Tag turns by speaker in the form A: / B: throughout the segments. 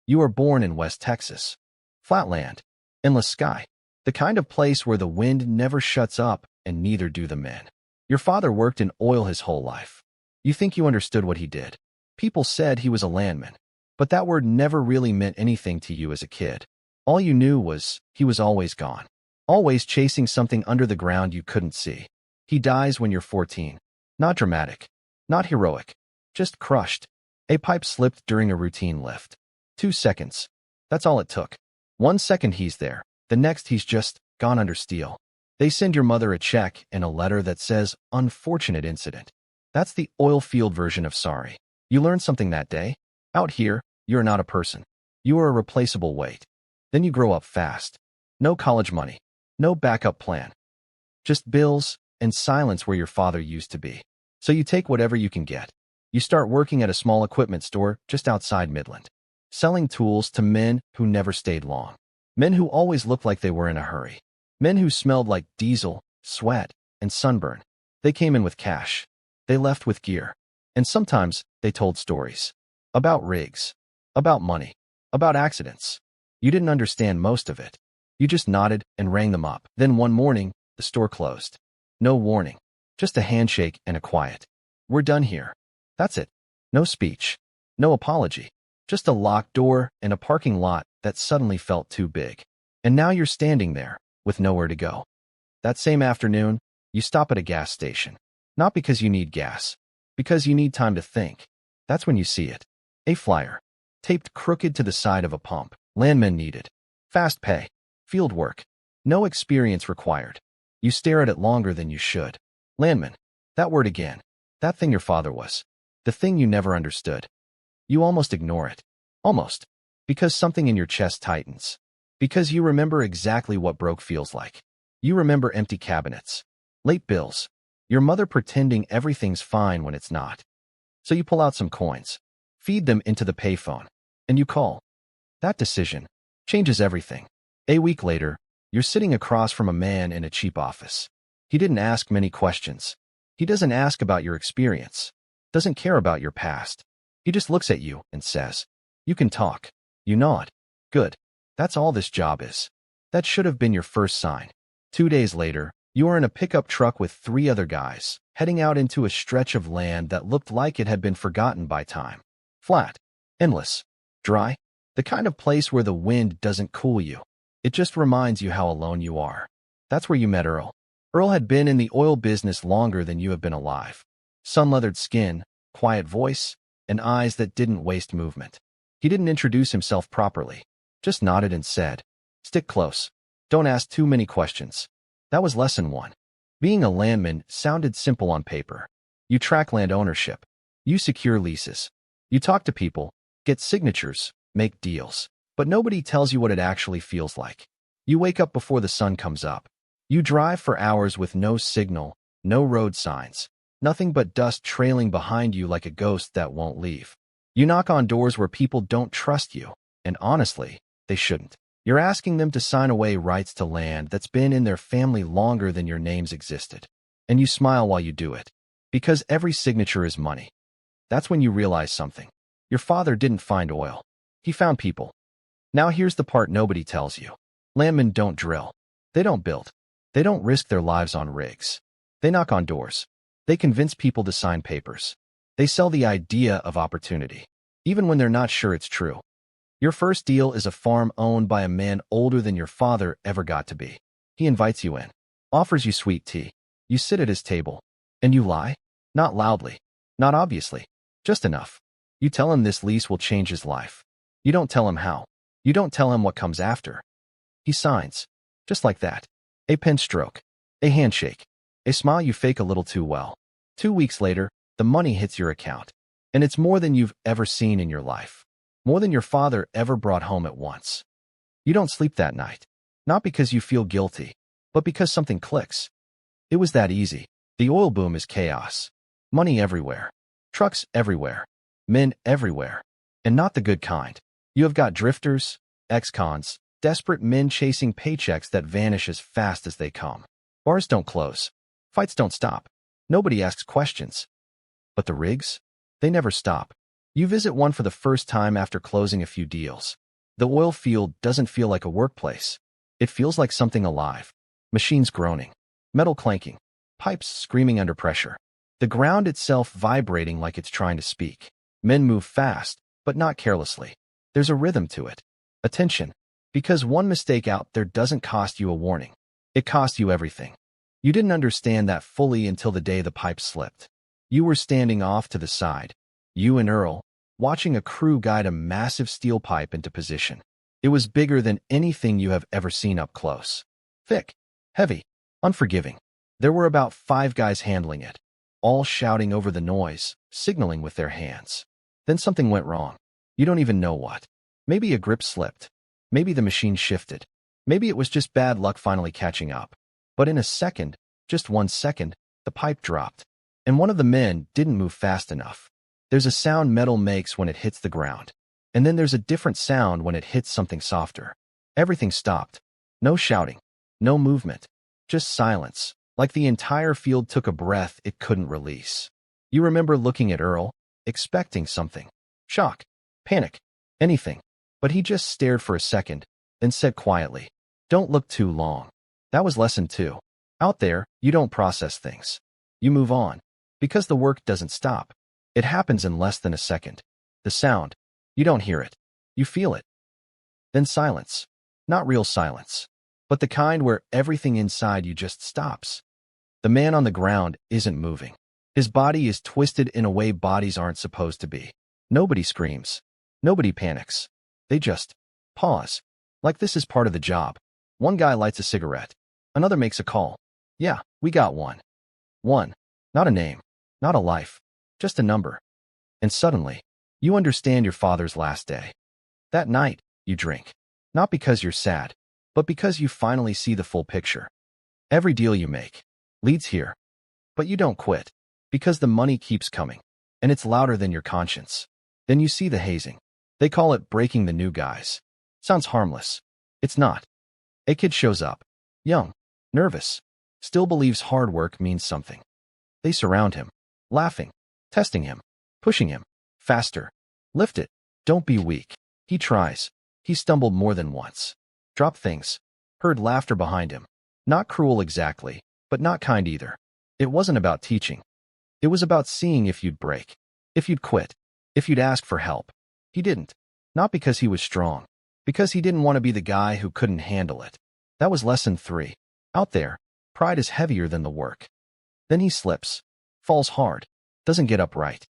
A: You were born in West Texas. Flatland. Endless sky. The kind of place where the wind never shuts up and neither do the men. Your father worked in oil his whole life. You think you understood what he did. People said he was a landman, but that word never really meant anything to you as a kid. All you knew was he was always gone. Always chasing something under the ground you couldn't see. He dies when you're 14. Not dramatic. Not heroic. Just crushed. A pipe slipped during a routine lift. 2 seconds. That's all it took. 1 second he's there. The next he's just gone under steel. They send your mother a check and a letter that says, "Unfortunate incident." That's the oil field version of sorry. You learned something that day. Out here, you're not a person. You are a replaceable weight. Then you grow up fast. No college money. No backup plan. Just bills and silence where your father used to be. So you take whatever you can get. You start working at a small equipment store just outside Midland, selling tools to men who never stayed long. Men who always looked like they were in a hurry. Men who smelled like diesel, sweat, and sunburn. They came in with cash. They left with gear. And sometimes they told stories. About rigs. About money. About accidents. You didn't understand most of it. You just nodded and rang them up. Then one morning, the store closed. No warning. Just a handshake and a quiet. "We're done here." That's it. No speech. No apology. Just a locked door and a parking lot that suddenly felt too big. And now you're standing there, with nowhere to go. That same afternoon, you stop at a gas station. Not because you need gas. Because you need time to think. That's when you see it. A flyer. Taped crooked to the side of a pump. Landman needed. Fast pay. Field work. No experience required. You stare at it longer than you should. Landman. That word again. That thing your father was. The thing you never understood. You almost ignore it. Almost. Because something in your chest tightens. Because you remember exactly what broke feels like. You remember empty cabinets. Late bills. Your mother pretending everything's fine when it's not. So you pull out some coins. Feed them into the payphone. And you call. That decision changes everything. A week later, you're sitting across from a man in a cheap office. He didn't ask many questions. He doesn't ask about your experience. Doesn't care about your past. He just looks at you and says, "You can talk." You nod. Good. That's all this job is. That should have been your first sign. 2 days later, you are in a pickup truck with 3 other guys, heading out into a stretch of land that looked like it had been forgotten by time. Flat. Endless. Dry. The kind of place where the wind doesn't cool you. It just reminds you how alone you are. That's where you met Earl. Earl had been in the oil business longer than you have been alive. Sun-leathered skin, quiet voice, and eyes that didn't waste movement. He didn't introduce himself properly. Just nodded and said, "Stick close. Don't ask too many questions." That was lesson 1. Being a landman sounded simple on paper. You track land ownership. You secure leases. You talk to people, get signatures, make deals. But nobody tells you what it actually feels like. You wake up before the sun comes up. You drive for hours with no signal, no road signs, nothing but dust trailing behind you like a ghost that won't leave. You knock on doors where people don't trust you, and honestly, they shouldn't. You're asking them to sign away rights to land that's been in their family longer than your names existed. And you smile while you do it. Because every signature is money. That's when you realize something. Your father didn't find oil. He found people. Now here's the part nobody tells you. Landmen don't drill. They don't build. They don't risk their lives on rigs. They knock on doors. They convince people to sign papers. They sell the idea of opportunity, even when they're not sure it's true. Your first deal is a farm owned by a man older than your father ever got to be. He invites you in, offers you sweet tea. You sit at his table, and you lie. Not loudly, not obviously, just enough. You tell him this lease will change his life. You don't tell him how. You don't tell him what comes after. He signs, just like that. A pen stroke, a handshake, a smile you fake a little too well. 2 weeks later, the money hits your account, and it's more than you've ever seen in your life. More than your father ever brought home at once. You don't sleep that night, not because you feel guilty, but because something clicks. It was that easy. The oil boom is chaos. Money everywhere. Trucks everywhere. Men everywhere. And not the good kind. You have got drifters, ex-cons, desperate men chasing paychecks that vanish as fast as they come. Bars don't close. Fights don't stop. Nobody asks questions. But the rigs? They never stop. You visit one for the first time after closing a few deals. The oil field doesn't feel like a workplace. It feels like something alive. Machines groaning, metal clanking, pipes screaming under pressure. The ground itself vibrating like it's trying to speak. Men move fast, but not carelessly. There's a rhythm to it. Attention. Because one mistake out there doesn't cost you a warning. It costs you everything. You didn't understand that fully until the day the pipe slipped. You were standing off to the side, you and Earl, watching a crew guide a massive steel pipe into position. It was bigger than anything you have ever seen up close. Thick, heavy, unforgiving. There were about 5 guys handling it, all shouting over the noise, signaling with their hands. Then something went wrong. You don't even know what. Maybe a grip slipped. Maybe the machine shifted. Maybe it was just bad luck finally catching up. But in a second, just 1 second, the pipe dropped. And one of the men didn't move fast enough. There's a sound metal makes when it hits the ground. And then there's a different sound when it hits something softer. Everything stopped. No shouting. No movement. Just silence. Like the entire field took a breath it couldn't release. You remember looking at Earl, expecting something. Shock. Panic. Anything. But he just stared for a second, then said quietly, "Don't look too long." That was lesson 2. Out there, you don't process things. You move on. Because the work doesn't stop. It happens in less than a second. The sound. You don't hear it. You feel it. Then silence. Not real silence. But the kind where everything inside you just stops. The man on the ground isn't moving. His body is twisted in a way bodies aren't supposed to be. Nobody screams. Nobody panics. They just pause. Like this is part of the job. One guy lights a cigarette. Another makes a call. Yeah, we got one. One. Not a name. Not a life. Just a number. And suddenly, you understand your father's last day. That night, you drink. Not because you're sad, but because you finally see the full picture. Every deal you make leads here. But you don't quit. Because the money keeps coming. And it's louder than your conscience. Then you see the hazing. They call it breaking the new guys. Sounds harmless. It's not. A kid shows up. Young. Nervous. Still believes hard work means something. They surround him. Laughing. Testing him. Pushing him. Faster. Lift it. Don't be weak. He tries. He stumbled more than once. Dropped things. Heard laughter behind him. Not cruel exactly, but not kind either. It wasn't about teaching. It was about seeing if you'd break. If you'd quit. If you'd ask for help. He didn't. Not because he was strong. Because he didn't want to be the guy who couldn't handle it. That was lesson 3. Out there, pride is heavier than the work. Then he slips. Falls hard. Doesn't get up right.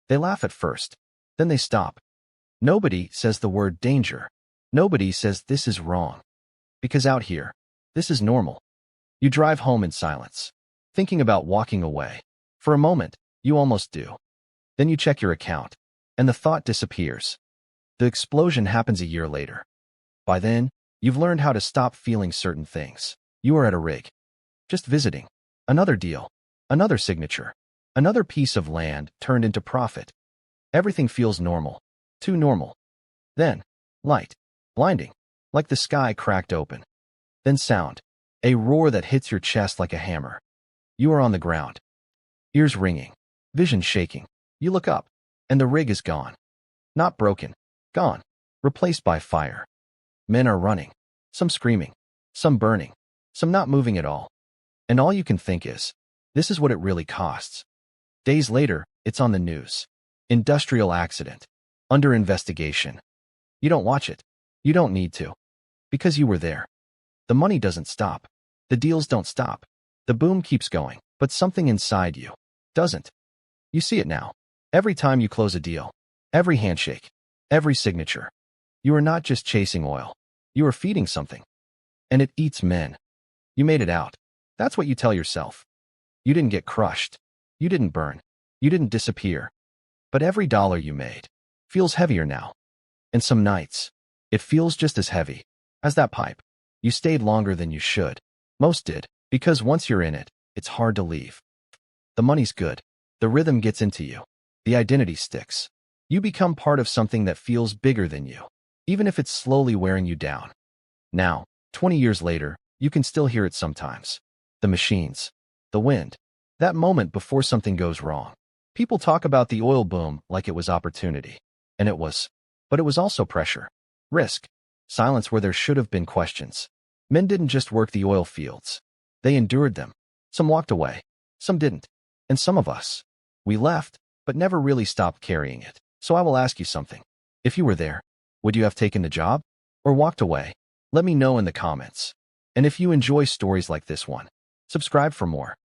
A: They laugh at first. Then they stop. Nobody says the word danger. Nobody says this is wrong. Because out here, this is normal. You drive home in silence, thinking about walking away. For a moment, you almost do. Then you check your account, and the thought disappears. The explosion happens a year later. By then, you've learned how to stop feeling certain things. You are at a rig. Just visiting. Another deal. Another signature. Another piece of land turned into profit. Everything feels normal. Too normal. Then, light. Blinding. Like the sky cracked open. Then sound. A roar that hits your chest like a hammer. You are on the ground. Ears ringing. Vision shaking. You look up, and the rig is gone. Not broken. Gone. Replaced by fire. Men are running. Some screaming. Some burning. Some not moving at all. And all you can think is, this is what it really costs. Days later, it's on the news. Industrial accident. Under investigation. You don't watch it. You don't need to. Because you were there. The money doesn't stop. The deals don't stop. The boom keeps going. But something inside you doesn't. You see it now. Every time you close a deal. Every handshake. Every signature. You are not just chasing oil. You are feeding something. And it eats men. You made it out. That's what you tell yourself. You didn't get crushed. You didn't burn. You didn't disappear. But every dollar you made feels heavier now. And some nights, it feels just as heavy as that pipe. You stayed longer than you should. Most did, because once you're in it, it's hard to leave. The money's good. The rhythm gets into you. The identity sticks. You become part of something that feels bigger than you, even if it's slowly wearing you down. Now, 20 years later, you can still hear it sometimes. The machines. The wind. That moment before something goes wrong. People talk about the oil boom like it was opportunity. And it was. But it was also pressure, risk, silence where there should have been questions. Men didn't just work the oil fields. They endured them. Some walked away. Some didn't. And some of us, we left, but never really stopped carrying it. So I will ask you something. If you were there, would you have taken the job? Or walked away? Let me know in the comments. And if you enjoy stories like this one, subscribe for more.